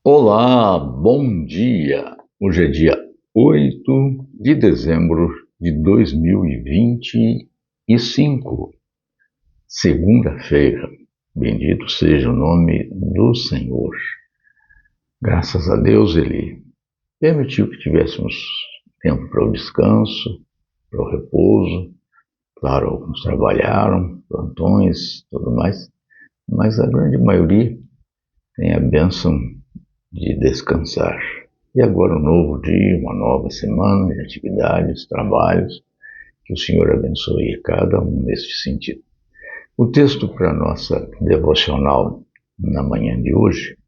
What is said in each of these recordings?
Olá, bom dia! Hoje é dia 8 de dezembro de 2025, segunda-feira. Bendito seja o nome do Senhor. Graças a Deus, Ele permitiu que tivéssemos tempo para o descanso, para o repouso. Claro, alguns trabalharam, plantões, tudo mais, mas a grande maioria tem a bênção de descansar. E agora um novo dia, uma nova semana de atividades, trabalhos, que o Senhor abençoe cada um neste sentido. O texto para a nossa devocional na manhã de hoje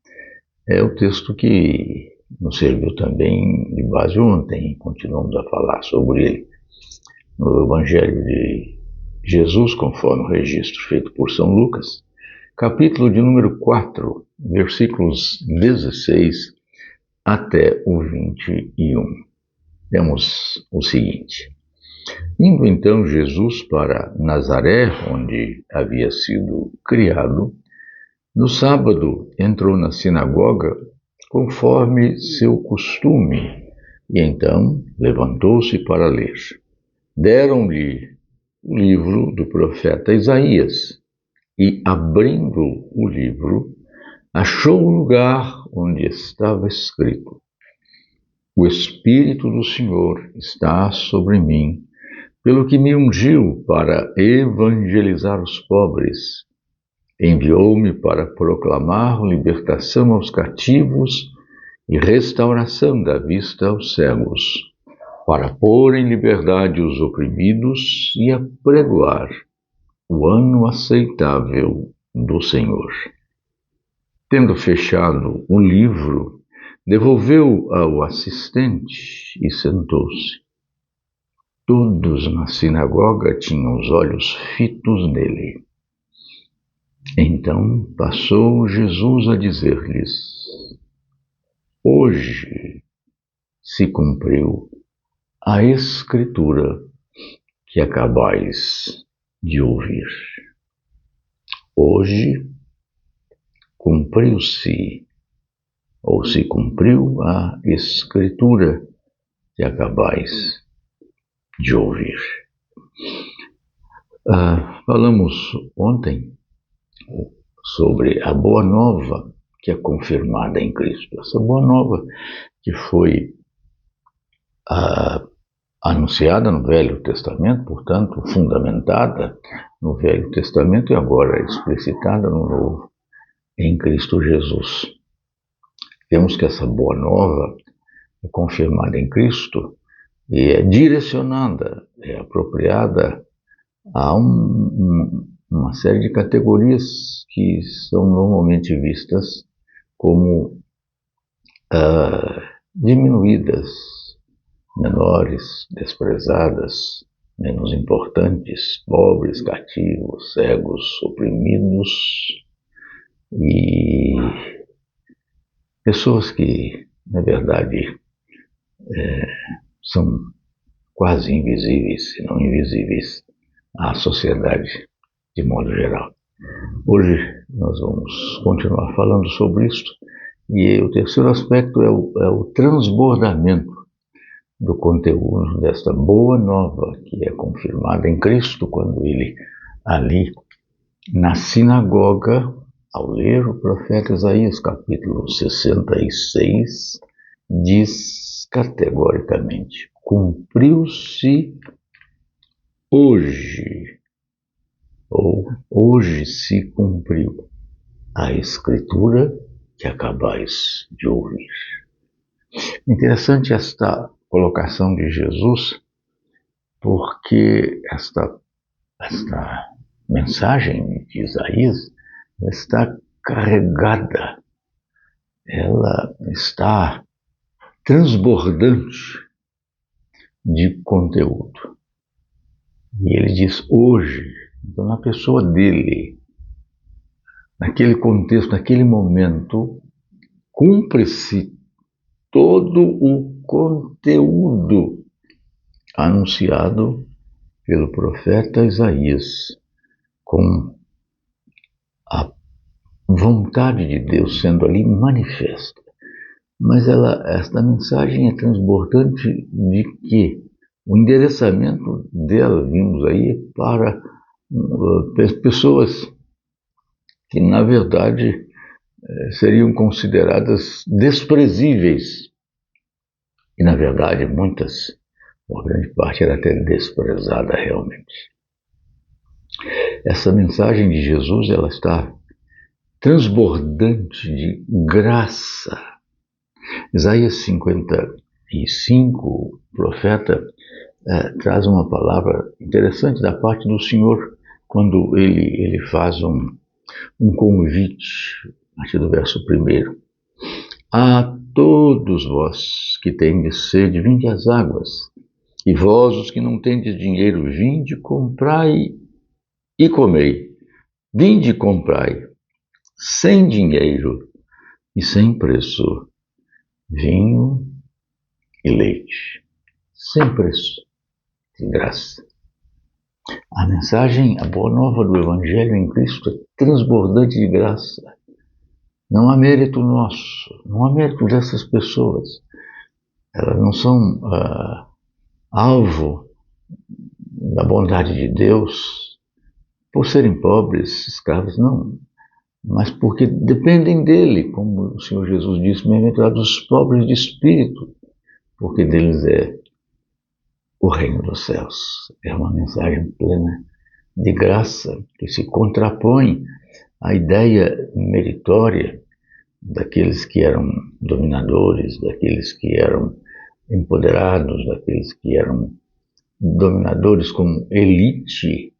é o texto que nos serviu também de base ontem, e continuamos a falar sobre ele, no Evangelho de Jesus, conforme o registro feito por São Lucas, capítulo de número 4, versículos 16 até o 21. Temos o seguinte: Indo então Jesus para Nazaré, onde havia sido criado, no sábado entrou na sinagoga, conforme seu costume, e então levantou-se para ler. Deram-lhe o livro do profeta Isaías, e, abrindo o livro, achou o lugar onde estava escrito: O Espírito do Senhor está sobre mim, pelo que me ungiu para evangelizar os pobres. Enviou-me para proclamar libertação aos cativos e restauração da vista aos cegos, para pôr em liberdade os oprimidos e apregoar o ano aceitável do Senhor. Tendo fechado o livro, devolveu ao assistente e sentou-se. Todos na sinagoga tinham os olhos fitos nele. Então passou Jesus a dizer-lhes: Hoje se cumpriu a Escritura que acabais de ouvir. Hoje cumpriu-se, ou se cumpriu a Escritura que acabais de ouvir. Falamos ontem sobre a Boa Nova que é confirmada em Cristo. Essa Boa Nova que foi anunciada no Velho Testamento, portanto, fundamentada no Velho Testamento e agora explicitada no Novo, em Cristo Jesus. Vemos que essa Boa Nova é confirmada em Cristo e é direcionada, é apropriada a uma série de categorias que são normalmente vistas como diminuídas, menores, desprezadas, menos importantes, pobres, cativos, cegos, oprimidos e pessoas que, na verdade, são quase invisíveis, se não invisíveis, à sociedade de modo geral. Hoje nós vamos continuar falando sobre isso e o terceiro aspecto é o transbordamento do conteúdo desta Boa Nova que é confirmada em Cristo quando ele ali na sinagoga, ao ler o profeta Isaías, capítulo 66, diz categoricamente: cumpriu-se hoje, ou hoje se cumpriu a Escritura que acabais de ouvir. Interessante esta colocação de Jesus, porque esta mensagem de Isaías está carregada, ela está transbordante de conteúdo. E ele diz hoje, então na pessoa dele, naquele contexto, naquele momento, cumpre-se todo o conteúdo anunciado pelo profeta Isaías, com a vontade de Deus sendo ali manifesta. mas esta mensagem é transbordante de que o endereçamento dela, vimos aí, para pessoas que, na verdade, seriam consideradas desprezíveis. E, na verdade, muitas, uma grande parte, era até desprezada realmente. Essa mensagem de Jesus, ela está transbordante de graça. Isaías 55, o profeta, traz uma palavra interessante da parte do Senhor, quando ele faz um convite, a partir do verso 1. A todos vós que tendes sede, vinde às águas, e vós os que não tendes dinheiro, vinde, comprai e comei. Vinde e comprai, sem dinheiro e sem preço, vinho e leite, sem preço, de graça. A mensagem, a boa nova do Evangelho em Cristo é transbordante de graça. Não há mérito nosso, não há mérito dessas pessoas. Elas não são alvo da bondade de Deus por serem pobres, escravos, não. Mas porque dependem dele, como o Senhor Jesus disse, bem-aventurados os pobres de espírito, porque deles é o reino dos céus. É uma mensagem plena de graça que se contrapõe à ideia meritória daqueles que eram dominadores, daqueles que eram empoderados, daqueles que eram dominadores como elite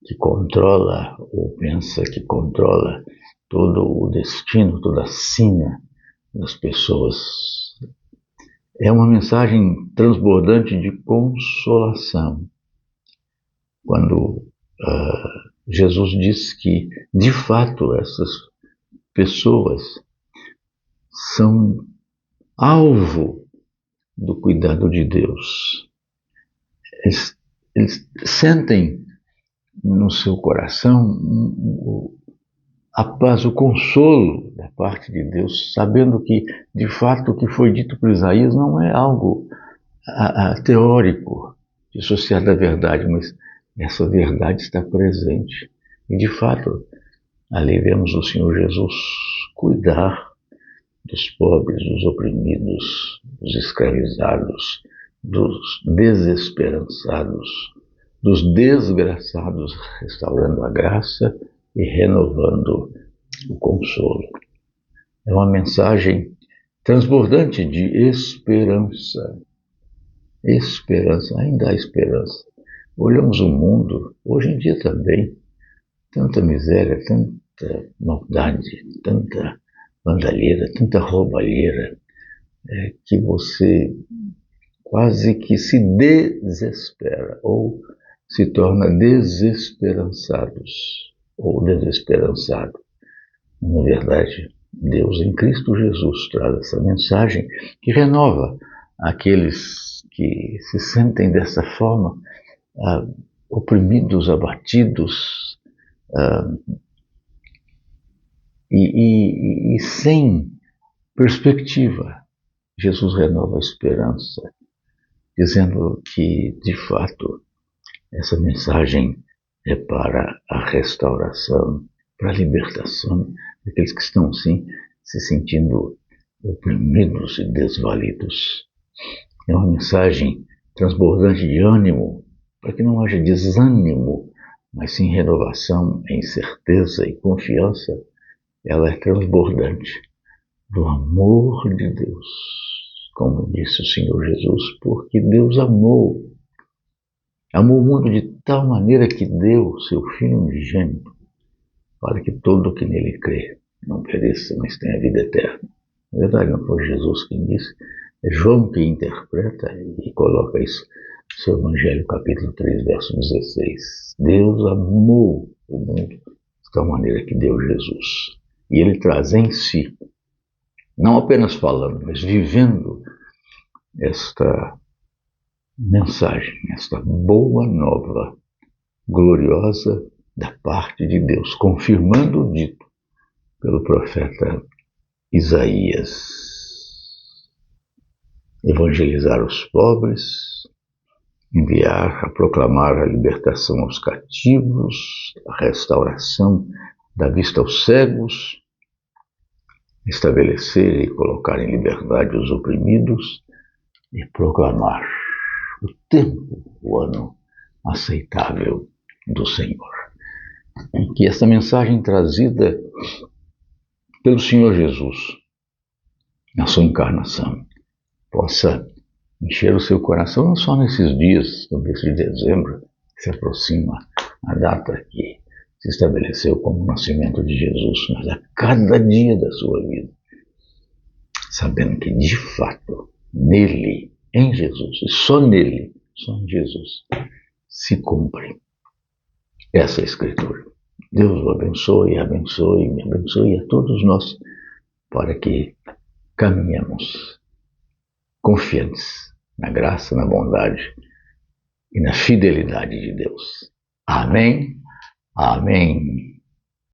que controla ou pensa que controla todo o destino, toda a sina das pessoas. É uma mensagem transbordante de consolação. Quando Jesus diz que, de fato, essas pessoas são alvo do cuidado de Deus. Eles sentem no seu coração a paz, o consolo da parte de Deus, sabendo que, de fato, o que foi dito por Isaías não é algo teórico, dissociado da verdade, mas essa verdade está presente. E, de fato, ali vemos o Senhor Jesus cuidar dos pobres, dos oprimidos, dos escravizados, dos desesperançados, dos desgraçados, restaurando a graça e renovando o consolo. É uma mensagem transbordante de esperança. Esperança, ainda há esperança. Olhamos o mundo, hoje em dia também, tanta miséria, tanta maldade, tanta vandalheira, tanta roubalheira, que você quase que se desespera ou se torna desesperançados ou desesperançado. Na verdade, Deus em Cristo Jesus traz essa mensagem que renova aqueles que se sentem dessa forma, oprimidos, abatidos, e sem perspectiva. Jesus renova a esperança, dizendo que, de fato, essa mensagem é para a restauração, para a libertação daqueles que estão, sim, se sentindo oprimidos e desvalidos. É uma mensagem transbordante de ânimo, para que não haja desânimo, mas sim renovação em certeza e confiança. Ela é transbordante do amor de Deus, como disse o Senhor Jesus, porque Deus amou o mundo de tal maneira que deu seu Filho unigênito, para que todo que nele crê não pereça, mas tenha vida eterna. Na verdade, não foi Jesus quem disse, é João que interpreta e coloca isso no seu Evangelho, capítulo 3, verso 16. Deus amou o mundo de tal maneira que deu Jesus. E ele traz em si, não apenas falando, mas vivendo esta mensagem, esta boa nova, gloriosa da parte de Deus, confirmando o dito pelo profeta Isaías. evangelizar os pobres, enviar a proclamar a libertação aos cativos, a restauração da vista aos cegos, estabelecer e colocar em liberdade os oprimidos e proclamar o tempo, o ano aceitável do Senhor. Que esta mensagem trazida pelo Senhor Jesus, na sua encarnação, possa encher o seu coração não só nesses dias do mês de dezembro, que se aproxima a data que se estabeleceu como o nascimento de Jesus, mas a cada dia da sua vida, sabendo que de fato, nele, em Jesus, e só nele, só em Jesus, se cumpre essa Escritura. Deus o abençoe, abençoe, me abençoe a todos nós, para que caminhemos confiantes na graça, na bondade e na fidelidade de Deus. Amém, amém